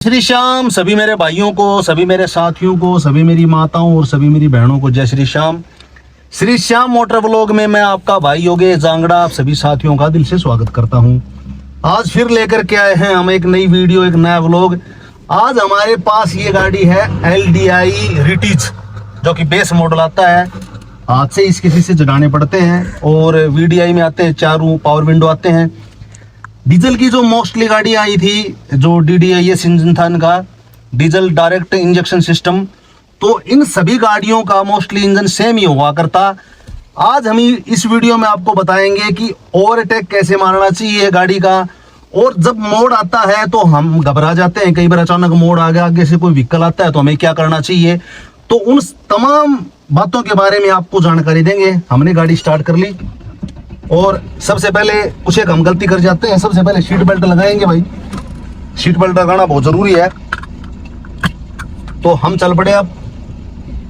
श्री श्याम। सभी मेरे भाइयों को, सभी मेरे साथियों को, सभी मेरी माताओं और सभी मेरी बहनों को जय श्री श्याम। श्री श्याम मोटर व्लॉग में मैं आपका भाई योगेश जांगड़ा आप सभी साथियों का दिल से स्वागत करता हूं। आज फिर लेकर के आए हैं हम एक नई वीडियो, एक नया व्लॉग। आज हमारे पास ये गाड़ी है LDI रिटीज, जो कि बेस मॉडल आता है। हाथ से इसके शीशे जगाने पड़ते हैं और VDI में आते हैं, चारों पावर विंडो आते हैं। डीजल की जो मोस्टली गाड़ी आई थी, जो DDIS इंजन था इनका, डीजल डायरेक्ट इंजेक्शन सिस्टम, तो इन सभी गाड़ियों का मोस्टली इंजन सेम ही हुआ करता। आज हम इस वीडियो में आपको बताएंगे कि ओवरटेक कैसे मारना चाहिए गाड़ी का, और जब मोड़ आता है तो हम घबरा जाते हैं। कई बार अचानक मोड़ आ गया, आगे से कोई व्हीकल आता है तो हमें क्या करना चाहिए, तो उन तमाम बातों के बारे में आपको जानकारी देंगे। हमने गाड़ी स्टार्ट कर ली और सबसे पहले कुछ एक हम गलती कर जाते हैं। सबसे पहले सीट बेल्ट लगाएंगे भाई, सीट बेल्ट लगाना बहुत जरूरी है। तो हम चल पड़े, अब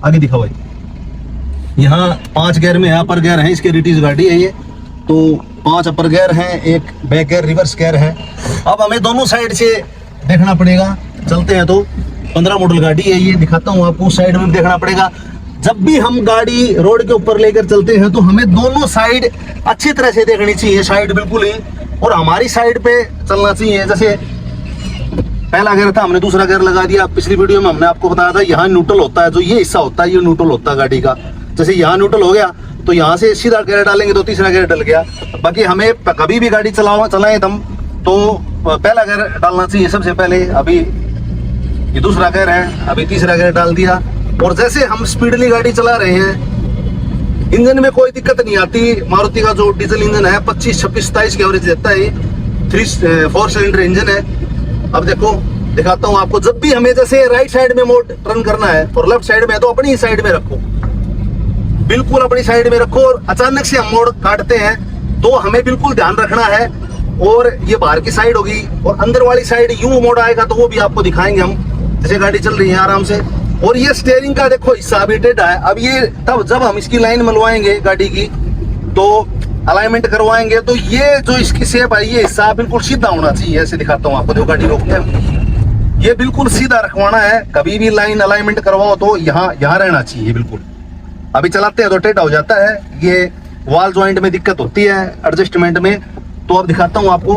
आगे दिखाओ भाई। यहाँ 5 गियर में है, अपर गियर है, इसकी रिटीज गाड़ी है ये, तो 5 अपर गियर हैं, एक बैक गियर रिवर्स गियर है। अब हमें दोनों साइड से देखना पड़ेगा। चलते हैं तो 15 मॉडल गाड़ी है ये, दिखाता हूँ आपको। साइड में देखना पड़ेगा। जब भी हम गाड़ी रोड के ऊपर लेकर चलते हैं तो हमें दोनों साइड अच्छी तरह से देखनी चाहिए, साइड बिल्कुल ही, और हमारी साइड पे चलना चाहिए। जैसे पहला गियर था, हमने दूसरा गियर लगा दिया। पिछली वीडियो में हमने आपको बताया था यहाँ न्यूट्रल होता है, जो ये हिस्सा होता है ये न्यूट्रल होता है गाड़ी का। जैसे यहाँ न्यूट्रल हो गया तो यहाँ से सीधा गियर डालेंगे तो तीसरा गियर डल गया। बाकी हमें कभी भी गाड़ी चलाएं हम तो पहला गियर डालना चाहिए सबसे पहले। अभी ये दूसरा गियर है, अभी तीसरा गियर डाल दिया। और जैसे हम स्पीडली गाड़ी चला रहे हैं, इंजन में कोई दिक्कत नहीं आती। मारुति का जो डीजल इंजन है 25, 26, 27 की एवरेज देता है। 4 सिलेंडर इंजन है। अब देखो, दिखाता हूँ आपको। जब भी हमें जैसे राइट साइड में मोड़ टर्न करना है और लेफ्ट साइड में है, तो अपनी ही साइड में रखो, बिल्कुल अपनी साइड में रखो। और अचानक से हम मोड़ काटते हैं तो हमें बिल्कुल ध्यान रखना है। और ये बाहर की साइड होगी और अंदर वाली साइड यूं मोड़ आएगा तो वो भी आपको दिखाएंगे हम, जैसे गाड़ी चल रही है आराम से। और ये स्टीयरिंग का देखो हिस्सा अभी टेढ़ा है। अब ये तब जब हम इसकी लाइन मनवाएंगे गाड़ी की, तो अलाइनमेंट करवाएंगे, तो ये जो इसकी शेप है, ये हिस्सा बिल्कुल सीधा होना चाहिए। ऐसे दिखाता हूँ आपको, जो गाड़ी रोकते हैं ये बिल्कुल सीधा रखवाना है। कभी भी लाइन अलाइनमेंट करवाओ तो यहाँ रहना चाहिए बिल्कुल। अभी चलाते हैं तो टेढ़ा हो जाता है, ये वॉल ज्वाइंट में दिक्कत होती है एडजस्टमेंट में। तो अब दिखाता हूँ आपको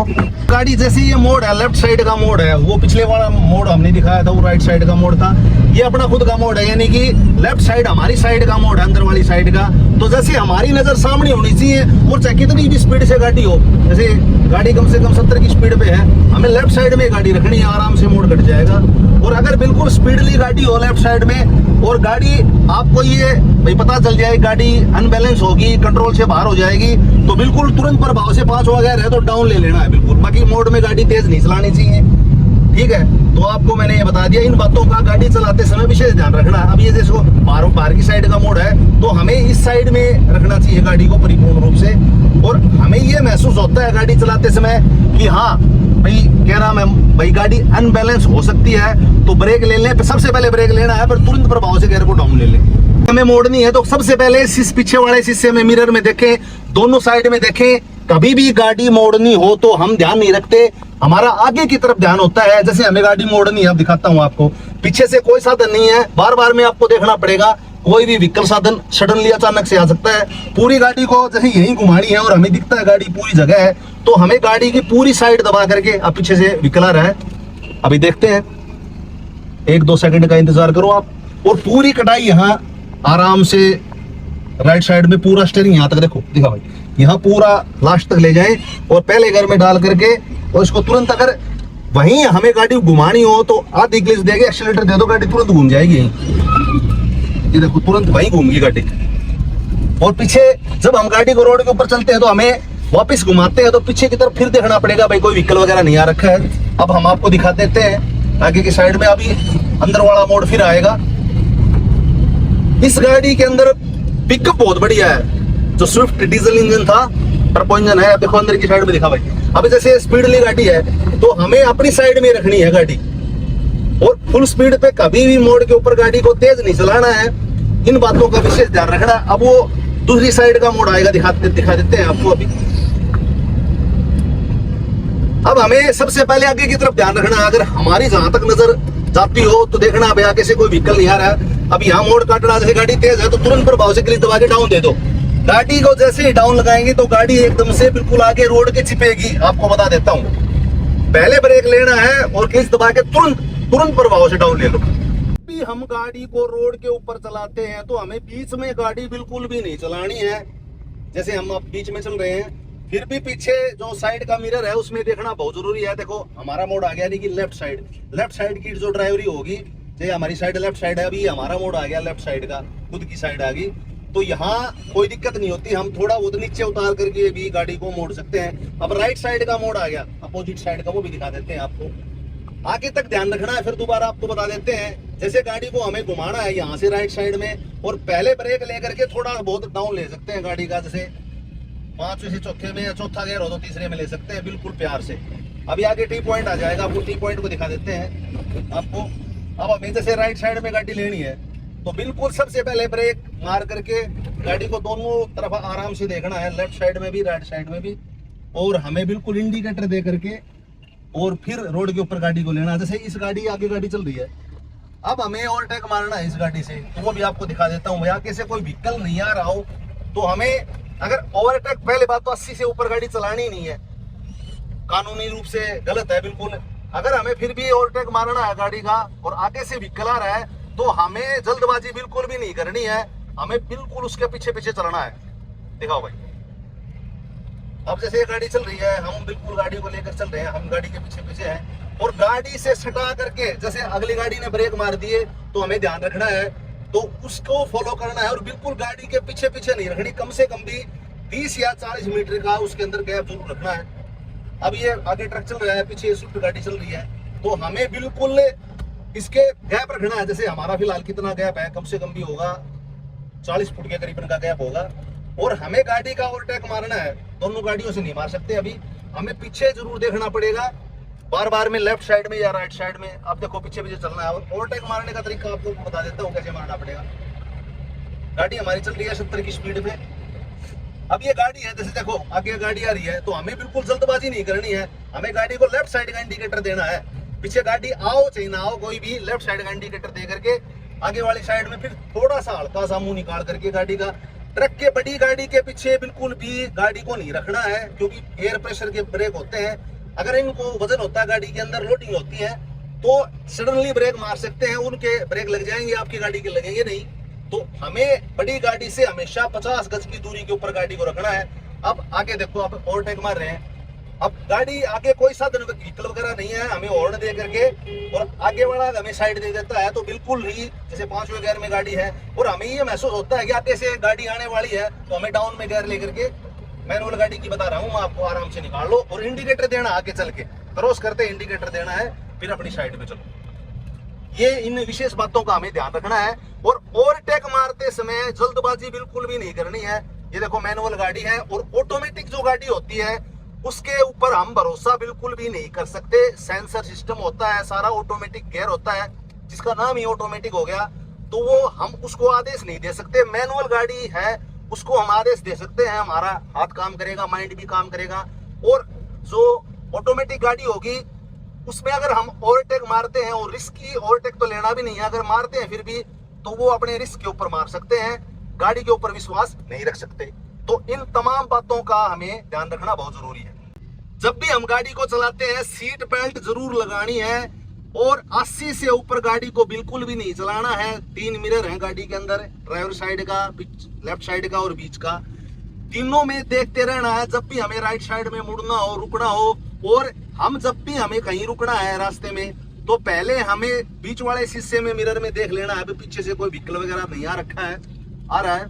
गाड़ी। जैसे ये मोड़ है, लेफ्ट साइड का मोड़ है, वो पिछले वाला मोड़ हमने दिखाया था, वो राइट साइड का मोड़ था। ये अपना खुद का मोड़ है, यानी कि लेफ्ट साइड हमारी साइड का मोड़ है, अंदर वाली साइड का। तो जैसे हमारी नजर सामने होनी चाहिए, और चाहे कितनी भी स्पीड से गाड़ी हो, जैसे गाड़ी कम से कम 70 की स्पीड पे है, हमें लेफ्ट साइड में गाड़ी रखनी है, आराम से मोड़ कट जाएगा। और अगर बिल्कुल स्पीडली गाड़ी हो लेफ्ट साइड में, और गाड़ी आपको ये भाई पता चल जाए गाड़ी अनबैलेंस होगी, कंट्रोल से बाहर हो जाएगी, तो बिल्कुल तुरंत प्रभाव से 5 वगैरह है तो डाउन ले लेना है बिल्कुल। बाकी मोड में गाड़ी तेज नहीं चलानी चाहिए, ठीक है। तो आपको मैंने ये बता दिया। इन बातों का गाड़ी चलाते समय विशेष ध्यान रखना। अब ये जैसे बाहर की साइड का मोड़ है, तो हमें इस साइड में रखना चाहिए गाड़ी को परिपूर्ण रूप से। और हमें ये महसूस होता है गाड़ी चलाते समय कि हाँ भाई, क्या नाम है भाई, गाड़ी अनबैलेंस हो सकती है, तो ब्रेक ले लें। सबसे पहले ब्रेक लेना है, पर तुरंत प्रभाव से गियर को डाउन ले लें। हमें मोड़नी है तो सबसे पहले पीछे वाले शीशे में, मिरर में देखें, दोनों साइड में देखें। कभी भी गाड़ी मोड़नी हो तो हम ध्यान नहीं रखते, हमारा आगे की तरफ ध्यान होता है। जैसे हमें गाड़ी मोड़नी है, अब दिखाता हूँ आपको। पीछे से कोई साधन नहीं है, बार बार में आपको देखना पड़ेगा। कोई भी व्हीकल साधन सडनली अचानक से आ सकता है। पूरी गाड़ी को जैसे यही घुमानी है और हमें दिखता है गाड़ी पूरी जगह है, तो हमें गाड़ी की पूरी साइड दबा करके, अब पीछे से व्हीकल आ रहा है, अभी देखते हैं, 1-2 सेकंड का इंतजार करो आप। और पूरी कटाई यहाँ आराम से राइट साइड में पूरा स्टीयरिंग यहाँ तक देखो, दिखा भाई, यहाँ पूरा लास्ट तक ले जाएं। और पहले गियर में डाल करके, और इसको तुरंत, अगर वहीं हमें गाड़ी घुमानी हो तो आधी ग्लिच देके एक्सीलरेटर दे दो, गाड़ी तुरंत घूम जाएगी। ये देखो, तुरंत वहीं घूमगी गाड़ी। और पीछे जब हम गाड़ी को रोड के ऊपर चलते हैं तो हमें वापस घुमाते हैं तो पीछे की तरफ फिर देखना पड़ेगा भाई, कोई व्हीकल वगैरह नहीं आ रखा है। अब हम आपको दिखा देते हैं आगे की साइड में। अभी अंदर वाला मोड़ फिर आएगा। इस गाड़ी के अंदर पिकअप बहुत बढ़िया है। जो स्विफ्ट डीजल इंजन था, टर्बो इंजन है। देखो अंदर की साइड में दिखा भाई। अभी जैसे स्पीडली गाड़ी है तो हमें अपनी साइड में रखनी है गाड़ी, और फुल स्पीड पे कभी भी मोड़ के ऊपर गाड़ी को तेज नहीं चलाना है। इन बातों का विशेष ध्यान रखना। अब वो दूसरी साइड का मोड़ आएगा, दिखा देते हैं आपको। अभी अब हमें सबसे पहले आगे की तरफ ध्यान रखना है। अगर हमारी जहां तक नजर जाती हो तो देखना अब आगे से कोई व्हीकल नहीं आ रहा है। अब यहाँ मोड़ काट रहा, जैसे गाड़ी तेज है तो तुरंत प्रभाव से क्लिच दबा के डाउन दे दो। गाड़ी को जैसे ही डाउन लगाएंगे तो गाड़ी एकदम से बिल्कुल आगे रोड के चिपेगी। आपको बता देता हूँ, पहले ब्रेक लेना है और क्लिच दबा के तुरंत प्रभाव से डाउन ले लो। भी हम गाड़ी को रोड के ऊपर चलाते हैं तो हमें बीच में गाड़ी बिल्कुल भी नहीं चलानी है। जैसे हम अब बीच में चल रहे हैं, फिर भी पीछे जो साइड का मिरर है उसमें देखना बहुत जरूरी है। देखो हमारा मोड आ गया, यानी कि लेफ्ट साइड की जो ड्राइवरी होगी, जैसे हमारी साइड लेफ्ट साइड है, अभी हमारा मोड आ गया लेफ्ट साइड का, खुद की साइड आ गई, तो यहाँ कोई दिक्कत नहीं होती। हम थोड़ा बहुत नीचे उतार करके भी गाड़ी को मोड़ सकते हैं। अब राइट साइड का मोड आ गया, अपोजिट साइड का, वो भी दिखा देते हैं आपको। आगे तक ध्यान रखना है, फिर दोबारा आपको बता देते हैं। जैसे गाड़ी को हमें घुमाना है यहाँ से राइट साइड में, और पहले ब्रेक लेकर के थोड़ा बहुत डाउन ले सकते हैं गाड़ी का। जैसे 5वें से चौथे में, या चौथा गियर हो तो तीसरे में ले सकते हैं, बिल्कुल प्यार से। अभी आगे टी पॉइंट आ जाएगा, आपको टी पॉइंट को दिखा देते हैं आपको। अब हमें जैसे राइट साइड में गाड़ी लेनी है तो बिल्कुल सबसे पहले ब्रेक मार करके गाड़ी को दोनों तरफ आराम से देखना है, लेफ्ट साइड में भी राइट साइड में भी, और हमें बिल्कुल इंडिकेटर दे करके और फिर रोड के ऊपर गाड़ी को लेना है। जैसे इस गाड़ी आगे गाड़ी चल रही है, अब हमें ओवरटेक मारना है इस गाड़ी से, तो वो भी आपको दिखा देता हूँ। आगे से कोई व्हीकल नहीं आ रहा हो तो हमें, अगर ओवरटेक, पहले बात तो 80 से ऊपर गाड़ी चलानी नहीं है, कानूनी रूप से गलत है बिल्कुल। अगर हमें फिर भी ओवरटेक मारना है गाड़ी का और आगे से व्हीकल आ रहा है तो हमें जल्दबाजी बिल्कुल भी नहीं करनी है, हमें बिल्कुल उसके पीछे पीछे चलना है। दिखाओ भाई, अब जैसे ये गाड़ी चल रही है, हम बिल्कुल गाड़ी को लेकर चल रहे हैं, हम गाड़ी के पीछे पीछे हैं, और गाड़ी से सटा करके जैसे अगली गाड़ी ने ब्रेक मार दिए तो हमें ध्यान रखना है, तो उसको फॉलो करना है, और बिल्कुल गाड़ी के पीछे पीछे नहीं रखनी। कम से कम भी 30 या 40 मीटर का उसके अंदर गैप जरूर रखना है। अब ये आगे ट्रक चल रहा है, पीछे स्विफ्ट गाड़ी चल रही है, तो हमें बिल्कुल इसके गैप रखना है। जैसे हमारा फिलहाल कितना गैप है, कम से कम भी होगा 40 फुट के करीबन का गैप होगा, और हमें गाड़ी का ओवरटेक मारना है। दोनों गाड़ियों से नहीं मार सकते, अभी हमें पीछे जरूर देखना पड़ेगा, बार बार में लेफ्ट साइड में या राइट साइड में। अब देखो पीछे पीछे चलना है, और ओवरटेक मारने का तरीका आपको बता देता हूँ कैसे मारना पड़ेगा। गाड़ी हमारी चल रही है 70 की स्पीड पे, अब ये गाड़ी है, जैसे देखो आगे गाड़ी आ रही है, तो हमें बिल्कुल जल्दबाजी नहीं करनी है, हमें गाड़ी को लेफ्ट साइड का इंडिकेटर देना है। पीछे गाड़ी आओ चाहे ना आओ, कोई भी लेफ्ट साइड का इंडिकेटर दे करके आगे वाली साइड में फिर थोड़ा सा हल्का सा मुंह निकाल करके गाड़ी का, ट्रक के बड़ी गाड़ी के पीछे बिल्कुल भी गाड़ी को नहीं रखना है, क्योंकि एयर प्रेशर के ब्रेक होते हैं। अगर इनको वजन होता है, गाड़ी के अंदर लोडिंग होती है, तो सडनली ब्रेक मार सकते हैं, उनके ब्रेक लग जाएंगे, आपकी गाड़ी के लगेंगे नहीं। तो हमें बड़ी गाड़ी से हमेशा 50 गज की दूरी के ऊपर गाड़ी को रखना है। अब आगे देखो, आप ओवरटेक मार रहे हैं, अब गाड़ी आगे कोई साधन व्हीकल वगैरह नहीं है, हमें हॉर्न दे करके और आगे वाला हमें साइड दे देता है, तो बिल्कुल ही जैसे 5वें गियर में गाड़ी है और हमें ये महसूस होता है कि आगे से गाड़ी आने वाली है, तो हमें डाउन में गियर लेकर के, मैनुअल गाड़ी की बता रहा हूँ मैं आपको, आराम से निकाल लो और इंडिकेटर देना, आगे चल के क्रॉस करते इंडिकेटर देना है, फिर अपनी साइड में चलो। ये इन विशेष बातों का हमें ध्यान रखना है, और ओवरटेक मारते समय जल्दबाजी बिल्कुल भी नहीं करनी है। ये देखो मैनुअल गाड़ी है, और ऑटोमेटिक जो गाड़ी होती है उसके ऊपर हम भरोसा बिल्कुल भी नहीं कर सकते। सेंसर सिस्टम होता है, सारा ऑटोमेटिक गियर होता है, जिसका नाम ही ऑटोमेटिक हो गया, तो वो हम उसको आदेश नहीं दे सकते। मैनुअल गाड़ी है, उसको हम आदेश दे सकते हैं, हमारा हाथ काम करेगा, माइंड भी काम करेगा। और जो ऑटोमेटिक गाड़ी होगी उसमें अगर हम ओवरटेक मारते हैं, और रिस्क की ओवरटेक तो लेना भी नहीं है, अगर मारते हैं फिर भी, तो वो अपने रिस्क के ऊपर मार सकते हैं, गाड़ी के ऊपर विश्वास नहीं रख सकते। तो इन तमाम बातों का हमें ध्यान रखना बहुत जरूरी है। जब भी हम गाड़ी को चलाते हैं सीट बेल्ट जरूर लगानी है, और 80 से ऊपर गाड़ी को बिल्कुल भी नहीं चलाना है। 3 मिरर हैं गाड़ी के अंदर, ड्राइवर साइड का, लेफ्ट साइड का और बीच का, तीनों में देखते रहना है। जब भी हमें राइट साइड में मुड़ना हो, रुकना हो, और हम जब भी हमें कहीं रुकना है रास्ते में, तो पहले हमें बीच वाले शीशे में मिरर में देख लेना है पीछे से कोई व्हीकल वगैरह नहीं आ रखा है, आ रहा है,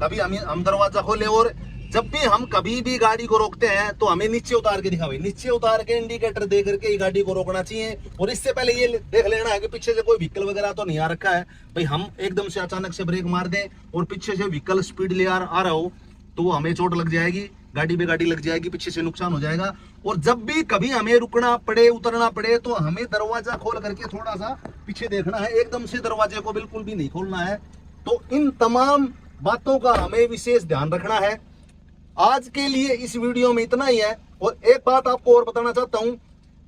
कभी हम दरवाजा खोले। और जब भी हम कभी भी गाड़ी को रोकते हैं तो हमें नीचे उतार के दिखा, भाई नीचे उतार के इंडिकेटर दे करके ही गाड़ी को रोकना चाहिए। और इससे पहले ये देख लेना है कि पीछे से कोई व्हीकल वगैरह तो नहीं आ रखा है। भाई हम एकदम से अचानक से ब्रेक मार दें और पीछे से व्हीकल स्पीड ले आ रहा हो तो हमें चोट लग जाएगी, गाड़ी पे गाड़ी लग जाएगी, पीछे से नुकसान हो जाएगा। और जब भी कभी हमें रुकना पड़े, उतरना पड़े, तो हमें दरवाजा खोल करके थोड़ा सा पीछे देखना है, एकदम से दरवाजे को बिल्कुल भी नहीं खोलना है। तो इन तमाम बातों का हमें विशेष ध्यान रखना है। आज के लिए इस वीडियो में इतना ही है। और एक बात आपको और बताना चाहता हूं,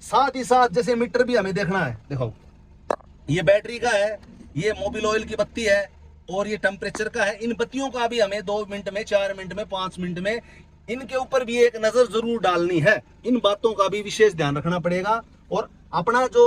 साथ ही साथ जैसे मीटर भी हमें देखना है। देखो ये बैटरी का है, ये मोबिल ऑयल की बत्ती है और ये टेम्परेचर का है। इन बत्तियों का भी हमें 2 मिनट में, 4 मिनट में, 5 मिनट में इनके ऊपर भी एक नजर जरूर डालनी है। इन बातों का भी विशेष ध्यान रखना पड़ेगा। और अपना जो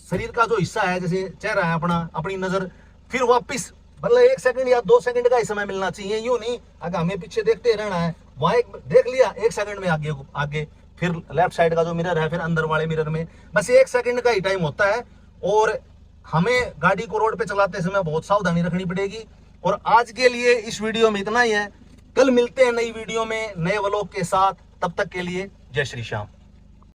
शरीर का जो हिस्सा है, जैसे चेहरा है अपना, अपनी नजर फिर वापिस मतलब 1 सेकंड या 2 सेकंड का ही समय मिलना चाहिए। यूं नहीं अगर हमें पीछे देखते रहना है, वहां एक देख लिया 1 सेकंड में आगे आगे, फिर लेफ्ट साइड का जो मिरर है, फिर अंदर वाले मिरर में, बस 1 सेकंड का ही टाइम होता है। और हमें गाड़ी को रोड पे चलाते समय बहुत सावधानी रखनी पड़ेगी। और आज के लिए इस वीडियो में इतना ही है। कल मिलते हैं नई वीडियो में नए व्लॉग के साथ। तब तक के लिए जय श्री श्याम।